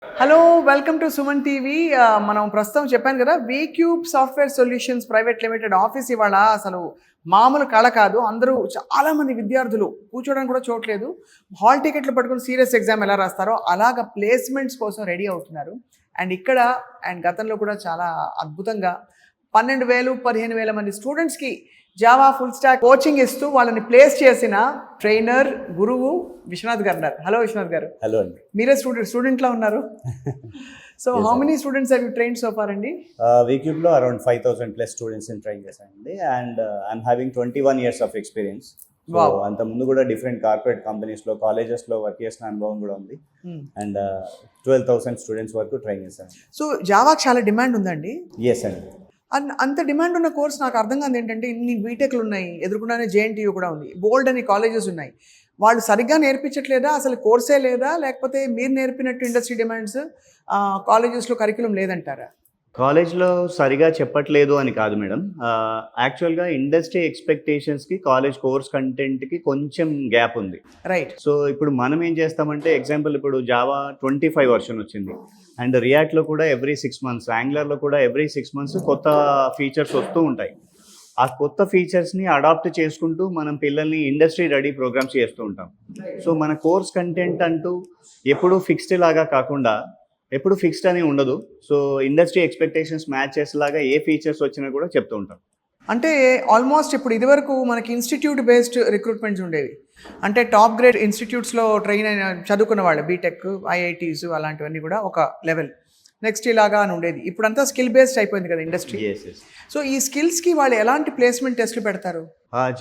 Hello! Welcome to Suman TV. మనం ప్రస్తుతం చెప్పాను కదా! VCube software solutions private limited office ఇవాళ అసలు మామూలు కళ కాదు. అందరూ చాలామంది విద్యార్థులు కూర్చోవడానికి కూడా చోటు లేదు. హాల్ టికెట్లు పట్టుకొని సీరియస్ ఎగ్జామ్ ఎలా రాస్తారో అలాగా ప్లేస్‌మెంట్స్ కోసం రెడీ అవుతున్నారు. అండ్ ఇక్కడ గతంలో కూడా చాలా అద్భుతంగా 12,000, 15,000 మంది స్టూడెంట్స్‌కి జావా ఫుల్ స్టాక్ కోచింగ్ ఇస్తూ వాళ్ళని ప్లేస్ చేసిన ట్రైనర్, గురువు విశ్వనాథ్ గారు ఉన్నారు. హలో విశ్వనాథ్ గారు. హలో అండి. మీరే స్టూడెంట్‌లా ఉన్నారు. So Yes, how sir. Many students have you trained so far అండి? వీక్యూబ్లో అరౌండ్ 5,000 ప్లస్ స్టూడెంట్స్ని ట్రైన్ చేశానండి. And I'm having 21 years of experience. So Wow. అంత ముందు కూడా డిఫరెంట్ కార్పొరేట్ కంపెనీస్లో కాలేజెస్లో వర్క్ చేసిన అనుభవం కూడా ఉంది. అండ్ 12,000 స్టూడెంట్స్ వరకు ట్రైన్ చేశాను. సో జావాకి చాలా డిమాండ్ ఉందండి. ఎస్ అండి. అంత డిమాండ్ ఉన్న కోర్స్ నాకు అర్థం కాదు ఏంటంటే ఇన్ని బీటెక్లు ఉన్నాయి, ఎదుర్కొన్నానే జేఎన్టీయూ కూడా ఉంది, బోల్డ్ అని కాలేజెస్ ఉన్నాయి. వాళ్ళు సరిగ్గా నేర్పించట్లేదా, అసలు కోర్సే లేదా, లేకపోతే మీరు నేర్పినట్టు ఇండస్ట్రీ డిమాండ్స్ కాలేజెస్లో కరికులం లేదంటారా? కాలేజ్లో సరిగా చెప్పట్లేదు అని కాదు మేడం. యాక్చువల్గా ఇండస్ట్రీ ఎక్స్పెక్టేషన్స్కి కాలేజ్ కోర్స్ కంటెంట్కి కొంచెం గ్యాప్ ఉంది. రైట్. సో ఇప్పుడు మనం ఏం చేస్తామంటే ఎగ్జాంపుల్ ఇప్పుడు జావా 25 వర్షన్ వచ్చింది. అండ్ రియాక్ట్లో కూడా ఎవ్రీ 6 మంత్స్, యాంగులర్లో కూడా ఎవ్రీ 6 మంత్స్ కొత్త ఫీచర్స్ వస్తూ ఉంటాయి. ఆ కొత్త ఫీచర్స్ని అడాప్ట్ చేసుకుంటూ మనం పిల్లల్ని ఇండస్ట్రీ రెడీ ప్రోగ్రామ్స్ చేస్తూ ఉంటాం. సో మన కోర్స్ కంటెంట్ అంటూ ఎప్పుడూ ఫిక్స్డ్ లాగా కాకుండా ఎప్పుడు ఫిక్స్డ్ అని ఉండదు. సో ఇండస్ట్రీ ఎక్స్పెక్టేషన్స్ మ్యాచ్ చేసేలాగా ఏ ఫీచర్స్ వచ్చినా కూడా చెప్తూ ఉంటాం. అంటే ఆల్మోస్ట్ ఇప్పుడు ఇదివరకు మనకి ఇన్స్టిట్యూట్ బేస్డ్ రిక్రూట్మెంట్స్ ఉండేవి. అంటే టాప్ గ్రేడ్ ఇన్స్టిట్యూట్స్లో ట్రైన్ అయిన చదువుకున్న వాళ్ళు బీటెక్, ఐఐటీస్ అలాంటివన్నీ కూడా ఒక లెవెల్. నెక్స్ట్ ఇలాగా అని ఉండేది. ఇప్పుడంతా స్కిల్ బేస్డ్ అయిపోయింది కదా ఇండస్ట్రీ. Yes yes. సో ఈ స్కిల్స్కి వాళ్ళు ఎలాంటి ప్లేస్మెంట్ టెస్ట్లు పెడతారు?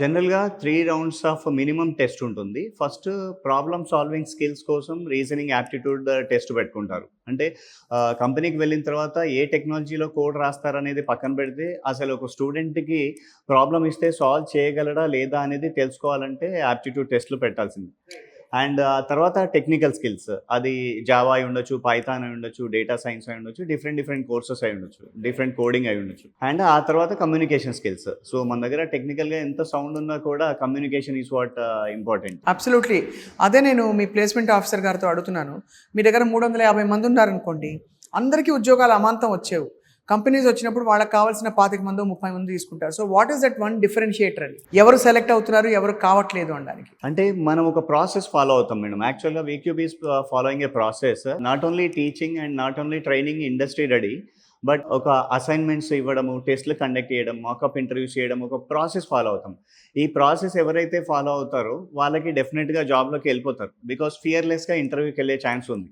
జనరల్గా 3 రౌండ్స్ ఆఫ్ మినిమం టెస్ట్ ఉంటుంది. ఫస్ట్ ప్రాబ్లమ్ సాల్వింగ్ స్కిల్స్ కోసం రీజనింగ్ యాప్టిట్యూడ్ టెస్ట్ పెట్టుకుంటారు. అంటే కంపెనీకి వెళ్ళిన తర్వాత ఏ టెక్నాలజీలో కోడ్ రాస్తారనేది పక్కన పెడితే అసలు ఒక స్టూడెంట్కి ప్రాబ్లమ్ ఇస్తే సాల్వ్ చేయగలడా లేదా అనేది తెలుసుకోవాలంటే యాప్టిట్యూడ్ టెస్ట్లు పెట్టాల్సింది. అండ్ తర్వాత టెక్నికల్ స్కిల్స్, అది జావా అయి ఉండొచ్చు, పైథాన్ అయి ఉండొచ్చు, డేటా సైన్స్ అయి ఉండొచ్చు, డిఫరెంట్ కోర్సెస్ అయి ఉండొచ్చు, డిఫరెంట్ కోడింగ్ అయి ఉండొచ్చు. అండ్ ఆ తర్వాత కమ్యూనికేషన్ స్కిల్స్. సో మన దగ్గర టెక్నికల్గా ఎంత సౌండ్ ఉన్నా కూడా communication is what important. Absolutely. అదే నేను మీ ప్లేస్మెంట్ ఆఫీసర్ గారితో అడుగుతున్నాను. మీ దగ్గర 350 మంది ఉన్నారనుకోండి, అందరికీ ఉద్యోగాలు అమాంతం వచ్చేవి. కంపెనీస్ వచ్చినప్పుడు వాళ్ళకి కావాల్సిన 25 మంది 30 మంది తీసుకుంటారు. So what is that one differentiator అని, ఎవరు సెలెక్ట్ అవుతున్నారు, ఎవరు కావట్లేదు అనడానికి? అంటే మనం ఒక ప్రాసెస్ ఫాలో అవుతాం మేడం. యాక్చువల్గా VCube is following a process, not only teaching and not only training industry ready, but ఒక అసైన్మెంట్స్ ఇవ్వడము, టెస్ట్లు కండక్ట్ చేయడం, మాకప్ ఇంటర్వ్యూస్ చేయడం, ఒక ప్రాసెస్ ఫాలో అవుతాం. ఈ ప్రాసెస్ ఎవరైతే ఫాలో అవుతారో వాళ్ళకి డెఫినెట్గా జాబ్లోకి వెళ్ళిపోతారు. బికాస్ ఫియర్లెస్గా ఇంటర్వ్యూకి వెళ్ళే ఛాన్స్ ఉంది.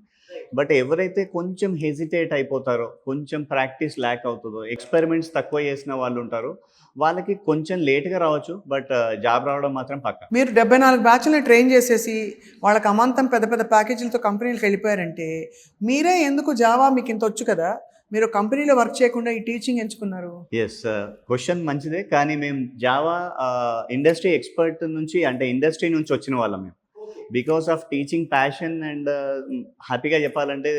బట్ ఎవరైతే కొంచెం హెజిటేట్ అయిపోతారో, కొంచెం ప్రాక్టీస్ ల్యాక్ అవుతుందో, ఎక్స్పెరిమెంట్స్ తక్కువ చేసిన వాళ్ళు ఉంటారో వాళ్ళకి కొంచెం లేట్గా రావచ్చు, బట్ జాబ్ రావడం మాత్రం పక్కా. మీరు 74 బ్యాచ్ని ట్రైన్ చేసేసి వాళ్ళకి అమాంతం పెద్ద పెద్ద ప్యాకేజీలతో కంపెనీలకు వెళ్ళిపోయారంటే మీరే ఎందుకు జావా మీకు ఇంత వచ్చు కదా, మీరు కంపెనీలో వర్క్ చేయకుండా ఈ టీచింగ్ ఎంచుకున్నారు? ఎస్, క్వశ్చన్ మంచిదే. కానీ మేము జావా ఇండస్ట్రీ ఎక్స్పర్ట్ నుంచి, అంటే ఇండస్ట్రీ నుంచి వచ్చిన వాళ్ళం మేము. Because of teaching passion and హ్యాపీగా చెప్పాలంటే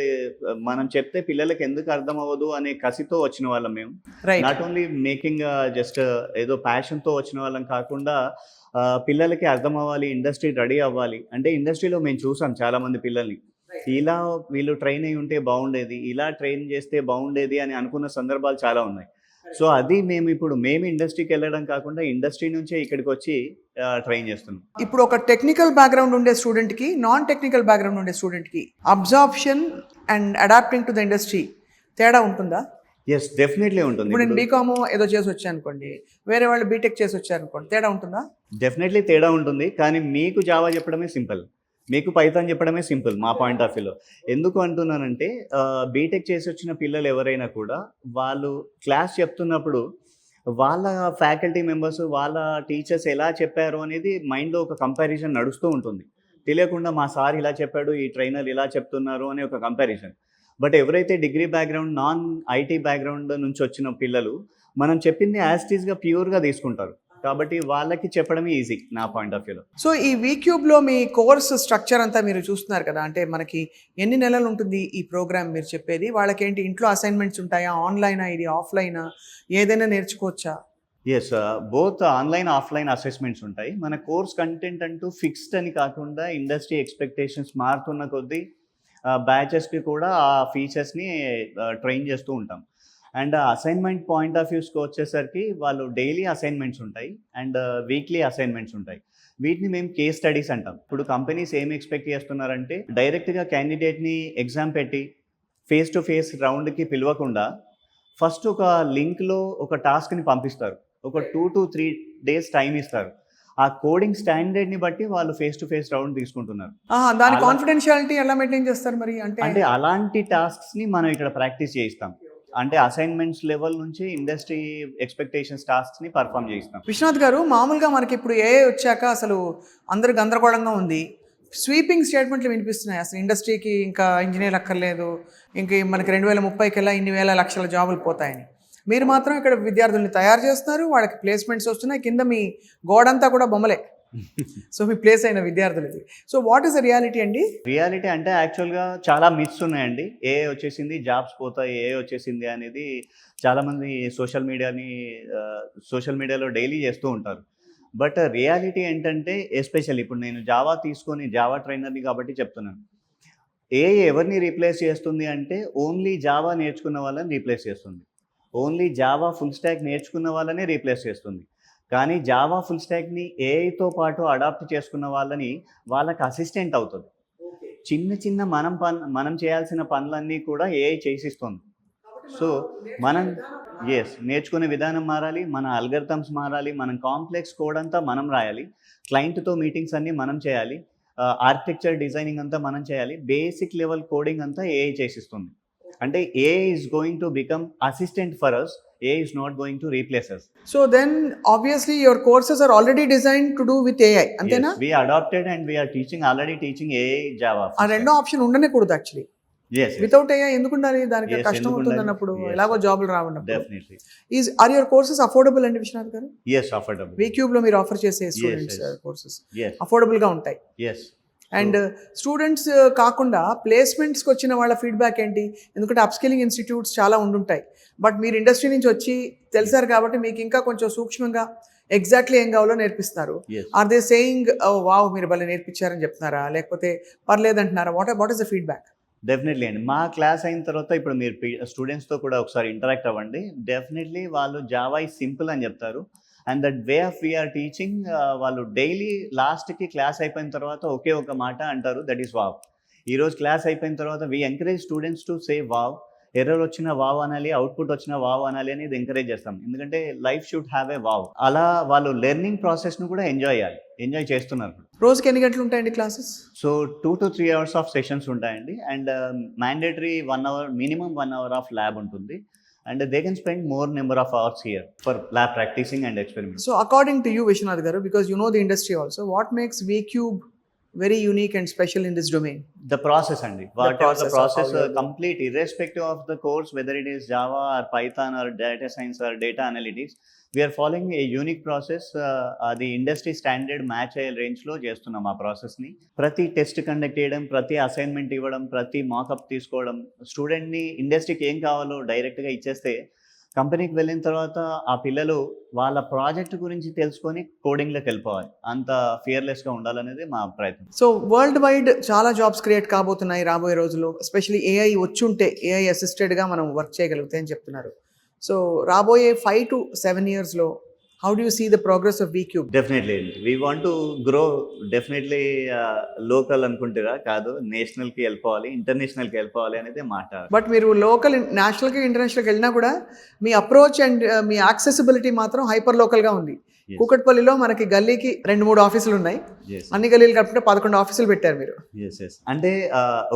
మనం చెప్తే పిల్లలకి ఎందుకు అర్థం అవ్వదు అనే కసితో వచ్చిన వాళ్ళం మేము. Right. Not only making just ఏదో ప్యాషన్తో వచ్చిన వాళ్ళం కాకుండా పిల్లలకి అర్థం అవ్వాలి, ఇండస్ట్రీ రెడీ అవ్వాలి. అంటే ఇండస్ట్రీలో మేము చూసాం చాలామంది పిల్లల్ని ఇలా వీళ్ళు ట్రైన్ అయి ఉంటే బాగుండేది, ఇలా ట్రైన్ చేస్తే బాగుండేది అని అనుకున్న సందర్భాలు చాలా ఉన్నాయి. సో అది మేము ఇండస్ట్రీకి వెళ్ళడం కాకుండా ఇండస్ట్రీ నుంచే ఇక్కడికి వచ్చి ట్రైన్ చేస్తున్నాం. ఇప్పుడు ఒక టెక్నికల్ బ్యాక్గ్రౌండ్ ఉండే స్టూడెంట్కి, నాన్ టెక్నికల్ బ్యాక్గ్రౌండ్ ఉండే స్టూడెంట్కి absorption and adapting to the industry తేడా ఉంటుందా? ఎస్, డెఫినెట్లీ ఉంటుంది. ఇప్పుడు నేను బీకామ్ ఏదో చేసి వచ్చాను అనుకోండి, వేరే వాళ్ళు బీటెక్ చేసి వచ్చారు అనుకోండి, తేడా ఉంటుందా? డెఫినెట్లీ తేడా ఉంటుంది. కానీ మీకు జావా చెప్పడమే సింపుల్, మీకు పైథాన్ చెప్పడమే సింపుల్ మా పాయింట్ ఆఫ్ వ్యూలో. ఎందుకు అంటున్నానంటే బీటెక్ చేసి వచ్చిన పిల్లలు ఎవరైనా కూడా వాళ్ళు క్లాస్ చెప్తున్నప్పుడు వాళ్ళ ఫ్యాకల్టీ మెంబర్స్, వాళ్ళ టీచర్స్ ఎలా చెప్పారు అనేది మైండ్లో ఒక కంపారిజన్ నడుస్తూ ఉంటుంది. తెలియకుండా మా సార్ ఇలా చెప్పాడు, ఈ ట్రైనర్ ఇలా చెప్తున్నారు అనే ఒక కంపారిజన్. బట్ ఎవరైతే degree background, non IT background నుంచి వచ్చిన పిల్లలు మనం చెప్పింది యాజ్ ఇట్ ఈస్గా ప్యూర్గా తీసుకుంటారు. కాబట్టి వాళ్ళకి చెప్పడమే ఈజీ నా పాయింట్ ఆఫ్ వ్యూలో. సో ఈ వీక్యూబ్లో మీ కోర్స్ స్ట్రక్చర్ అంతా మీరు చూస్తున్నారు కదా, అంటే మనకి ఎన్ని నెలలు ఉంటుంది ఈ ప్రోగ్రామ్ మీరు చెప్పేది? వాళ్ళకి ఏంటి ఇంట్లో అసైన్మెంట్స్ ఉంటాయా, ఆన్లైనా, ఇది ఆఫ్లైనా, ఏదైనా నేర్చుకోవచ్చా? Yes, both online, offline assessments ఉంటాయి. మన కోర్స్ కంటెంట్ అంటూ ఫిక్స్డ్ అని కాకుండా ఇండస్ట్రీ ఎక్స్పెక్టేషన్స్ మారుతున్న కొద్దీ బ్యాచెస్కి కూడా ఆ ఫీచర్స్ని ట్రైన్ చేస్తూ ఉంటాం. అండ్ అసైన్మెంట్ పాయింట్ ఆఫ్ వ్యూస్కి వచ్చేసరికి వాళ్ళు డైలీ అసైన్మెంట్స్ ఉంటాయి అండ్ వీక్లీ అసైన్మెంట్స్ ఉంటాయి. వీటిని మేము కేస్ స్టడీస్ అంటాం. ఇప్పుడు కంపెనీస్ ఏం ఎక్స్పెక్ట్ చేస్తున్నారంటే డైరెక్ట్గా క్యాండిడేట్ని ఎగ్జామ్ పెట్టి ఫేస్ టు ఫేస్ రౌండ్కి పిలవకుండా ఫస్ట్ ఒక లింక్లో ఒక టాస్క్ని పంపిస్తారు. ఒక 2 to 3 days టైం ఇస్తారు. ఆ కోడింగ్ స్టాండర్డ్ని బట్టి వాళ్ళు ఫేస్ టు ఫేస్ రౌండ్ తీసుకుంటున్నారు. దాని అలా- కాన్ఫిడెన్షియాలిటీ ఎలా మెయింటైన్ చేస్తారు మరి? అంటే అలాంటి టాస్క్స్ని మనం ఇక్కడ ప్రాక్టీస్ చేయిస్తాం. అంటే అసైన్మెంట్స్ లెవెల్ నుంచి ఇండస్ట్రీ ఎక్స్పెక్టేషన్స్ టాస్క్స్ని పర్ఫామ్ చేయిస్తాం. విశ్వనాథ్ గారు, మామూలుగా మనకి ఇప్పుడు ఏఐ వచ్చాక అసలు అందరు గందరగోళంగా ఉంది. స్వీపింగ్ స్టేట్మెంట్లు వినిపిస్తున్నాయి. అసలు ఇండస్ట్రీకి ఇంకా ఇంజనీర్ అక్కర్లేదు, ఇంక మనకి 2030 కల్లా ఇన్ని వేల లక్షల జాబులు పోతాయని. మీరు మాత్రం ఇక్కడ విద్యార్థుల్ని తయారు చేస్తున్నారు, వాళ్ళకి ప్లేస్మెంట్స్ వస్తున్నాయి, కింద మీ గోడంతా కూడా బొమ్మలే. సో మీ ప్లేస్ అయిన విద్యార్థులది. So what is the reality అండి? రియాలిటీ అంటే యాక్చువల్గా చాలా మిత్స్ ఉన్నాయండి. ఏఐ వచ్చేసింది, జాబ్స్ పోతాయి, ఏఐ వచ్చేసింది అనేది చాలామంది సోషల్ మీడియాలో డైలీ చేస్తూ ఉంటారు. బట్ రియాలిటీ ఏంటంటే ఎస్పెషల్లీ ఇప్పుడు నేను జావా తీసుకొని జావా ట్రైనర్ని కాబట్టి చెప్తున్నాను. ఏఐ ఎవరిని రీప్లేస్ చేస్తుంది అంటే ఓన్లీ జావా నేర్చుకున్న వాళ్ళని రీప్లేస్ చేస్తుంది. ఓన్లీ జావా ఫుల్ స్టాక్ నేర్చుకున్న వాళ్ళనే రీప్లేస్ చేస్తుంది. కానీ జావా ఫుల్ స్టాక్ని ఏఐతో పాటు అడాప్ట్ చేసుకున్న వాళ్ళకి అసిస్టెంట్ అవుతుంది. చిన్న చిన్న మనం చేయాల్సిన పనులన్నీ కూడా ఏఐ చేసిస్తుంది. సో మనం నేర్చుకునే విధానం మారాలి, మన అల్గరిథమ్స్ మారాలి, మనం కాంప్లెక్స్ కోడ్ అంతా మనం రాయాలి, క్లయింట్తో మీటింగ్స్ అన్నీ మనం చేయాలి, ఆర్కిటెక్చర్ డిజైనింగ్ అంతా మనం చేయాలి, బేసిక్ లెవెల్ కోడింగ్ అంతా ఏఐ చేసిస్తుంది. అంటే AI is going to become assistant for us, AI is not going to replace us. So then obviously your courses are already designed to do with AI, అంతేనా? Yes, we adopted and we are already teaching AI Java. ఆ రెండో option ఉండనే కూడదు actually. Yes. Without AI ఎందుకు ఉండాలి? దానికి Yes, కష్టం అవుతుంది అన్నప్పుడు, yes. ఎలాగో జాబులు రావన్నప్పుడు. Definitely. Are your courses affordable అండి విశ్వనాథ్ గారు? Yes, affordable. VCube లో మీరు ఆఫర్ చేసే students yes. Courses Yes. Affordable గా ఉంటాయి. Yes. అండ్ స్టూడెంట్స్ కాకుండా ప్లేస్మెంట్స్కి వచ్చిన వాళ్ళ ఫీడ్బ్యాక్ ఏంటి? ఎందుకంటే అప్స్కిల్లింగ్ ఇన్స్టిట్యూట్స్ చాలా ఉండుంటాయి, బట్ మీరు ఇండస్ట్రీ నుంచి వచ్చి తెలిసారు కాబట్టి మీకు ఇంకా కొంచెం సూక్ష్మంగా ఎగ్జాక్ట్లీ ఏం కావాలో నేర్పిస్తారు. Yes. Are they saying wow మీరు భలే నేర్పించారని చెప్తున్నారా, లేకపోతే పర్లేదంటున్నారా? What is the feedback? Definitely అండి. మా క్లాస్ అయిన తర్వాత ఇప్పుడు మీరు స్టూడెంట్స్తో కూడా ఒకసారి ఇంటరాక్ట్ అవ్వండి. డెఫినెట్లీ వాళ్ళు జావా ఈజ్ సింపుల్ అని చెప్తారు. And that way of we are teaching, వాళ్ళు డైలీ లాస్ట్కి క్లాస్ అయిపోయిన తర్వాత ఒకే ఒక మాట అంటారు, దట్ ఈస్ వావ్. ఈరోజు క్లాస్ అయిపోయిన తర్వాత we encourage students to say wow. Error వచ్చిన వావ్ అనాలి, అవుట్పుట్ వచ్చిన వావ్ అనాలి అనేది ఎంకరేజ్ చేస్తాం. ఎందుకంటే life should have a wow. అలా వాళ్ళు లెర్నింగ్ ప్రాసెస్ను కూడా ఎంజాయ్ చేస్తున్నారు. రోజుకి ఎన్ని గంటలు ఉంటాయండి classes? So 2 to 3 hours of sessions ఉంటాయండి. And mandatory 1 hour, minimum 1 hour of lab ఉంటుంది. And they can spend more number of hours here for lab practicing and experiments. So according to you, Vishwanath garu, because you know the industry also, what makes VCube very unique and special in this domain? The process and the process of complete, irrespective of the course, whether it is Java or Python or data science or data analytics, we are following a unique process. The industry standard match అయ్యే రేంజ్లో చేస్తున్నాం ఆ ప్రాసెస్ని. ప్రతి test conduct చేయడం, ప్రతి assignment ఇవ్వడం, ప్రతి మాకప్ తీసుకోవడం, స్టూడెంట్ని ఇండస్ట్రీకి ఏం కావాలో డైరెక్ట్గా ఇచ్చేస్తే కంపెనీకి వెళ్ళిన తర్వాత ఆ పిల్లలు వాళ్ళ ప్రాజెక్ట్ గురించి తెలుసుకొని కోడింగ్లోకి వెళ్ళిపోవాలి. అంత ఫియర్లెస్గా ఉండాలనేది మా ప్రయత్నం. సో వరల్డ్ వైడ్ చాలా జాబ్స్ క్రియేట్ కాబోతున్నాయి రాబోయే రోజుల్లో, ఎస్పెషల్లీ ఏఐ వచ్చుంటే, ఏఐ అసిస్టెడ్గా మనం వర్క్ చేయగలిగితే అని చెప్తున్నారు. సో రాబోయే 5 to 7 yearsలో how do you see the progress of VCube? Definitely we want to grow. Definitely local అనుకుంటారా, కాదు, నేషనల్కి వెళ్ళిపోవాలి, ఇంటర్నేషనల్కి వెళ్ళిపోవాలి అనేది మాట. బట్ మీరు లోకల్, నేషనల్కి, ఇంటర్నేషనల్కి వెళ్ళినా కూడా మీ అప్రోచ్ అండ్ మీ యాక్సెసిబిలిటీ మాత్రం హైపర్ లోకల్గా ఉంది. కూకట్పల్లిలో మనకి గల్లీకి 2-3 ఆఫీసులు ఉన్నాయి. అన్ని గల్లీలు కలిపితే 11 ఆఫీసులు పెట్టారు మీరు. అంటే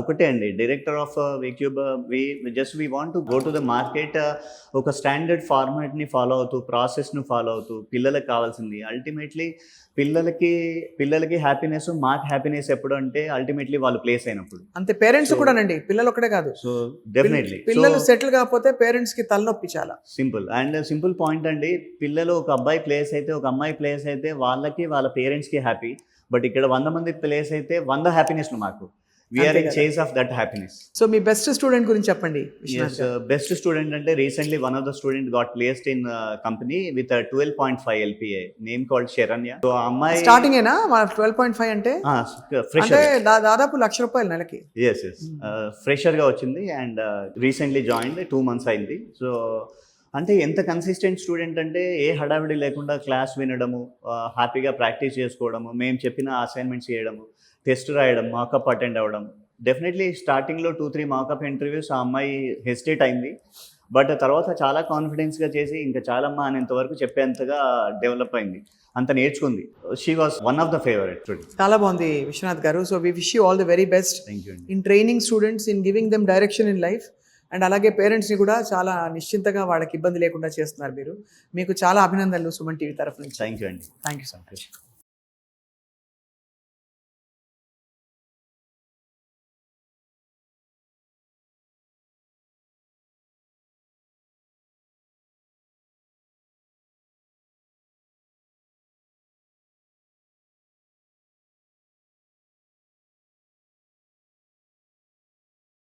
ఒకటే అండి, director of VCube, we want to go to the market, ఒక స్టాండర్డ్ ఫార్మాట్ని ఫాలో అవుతూ, ప్రాసెస్ను ఫాలో అవుతూ, పిల్లలకు కావాల్సింది అల్టిమేట్లీ పిల్లలకి హ్యాపీనెస్, మాకు హ్యాపీనెస్ ఎప్పుడు అంటే అల్టిమేట్లీ వాళ్ళు ప్లేస్ అయినప్పుడు. అంతే, పేరెంట్స్ కూడా అండి, పిల్లలు ఒకటే కాదు. సో డెఫినెట్లీ పిల్లలు సెటిల్ కాకపోతే పేరెంట్స్ కి తలనొప్పి చాలా. సింపుల్ పాయింట్ అండి. పిల్లలు ఒక అబ్బాయి ప్లేస్ అయితే, ఒక అమ్మాయి ప్లేస్ అయితే వాళ్ళకి, వాళ్ళ పేరెంట్స్కి హ్యాపీ. బట్ ఇక్కడ 100 మంది ప్లేస్ అయితే 100 హ్యాపీనెస్లు మాకు. వీఆర్ అంతే ఇన్ కదా. Chase of that happiness. So me best student గురించి చెప్పండి విశ్వనాథ్ గారు. బెస్ట్ స్టూడెంట్ అంటే recently one of the student got placed in company with 12.5 LPA, name called Saranya. So అమ్మాయి స్టార్టింగ్ ఏనా 12.5 అంటే అంటే ఫ్రెషర్, దాదాపు ₹1,00,000 నెలకి. ఎస్ ఫ్రెషర్ గా వచ్చింది అండ్ రీసెంట్లీ జాయిన్ 2 months అయింది. సో అంటే ఎంత కన్సిస్టెంట్ స్టూడెంట్ అంటే ఏ హడావిడి లేకుండా క్లాస్ వినడము, హ్యాపీగా ప్రాక్టీస్ చేసుకోవడము, మేము చెప్పిన అసైన్మెంట్స్ చేయడము, టెస్ట్ రాయడం, మాకప్ అటెండ్ అవ్వడం. డెఫినెట్లీ స్టార్టింగ్లో 2-3 మాకప్ ఇంటర్వ్యూస్ ఆ అమ్మాయి హెసిటేట్ అయింది, బట్ తర్వాత చాలా కాన్ఫిడెన్స్గా చేసి ఇంకా చాలమ్మా అనేంతవరకు చెప్పేంతగా డెవలప్ అయింది, అంత నేర్చుకుంది. She was one of the favourite student. చాలా బాగుంది విశ్వనాథ్ గారు. So we wish you all the very best thank you అండి. In training students, in giving them direction in life. And అలాగే పేరెంట్స్ని కూడా చాలా నిశ్చింతగా వాళ్ళకి ఇబ్బంది లేకుండా చేస్తున్నారు మీరు. మీకు చాలా అభినందనలు సుమన్ టీవీ తరఫు నుంచి. థ్యాంక్ యూ అండి. Thank you so much.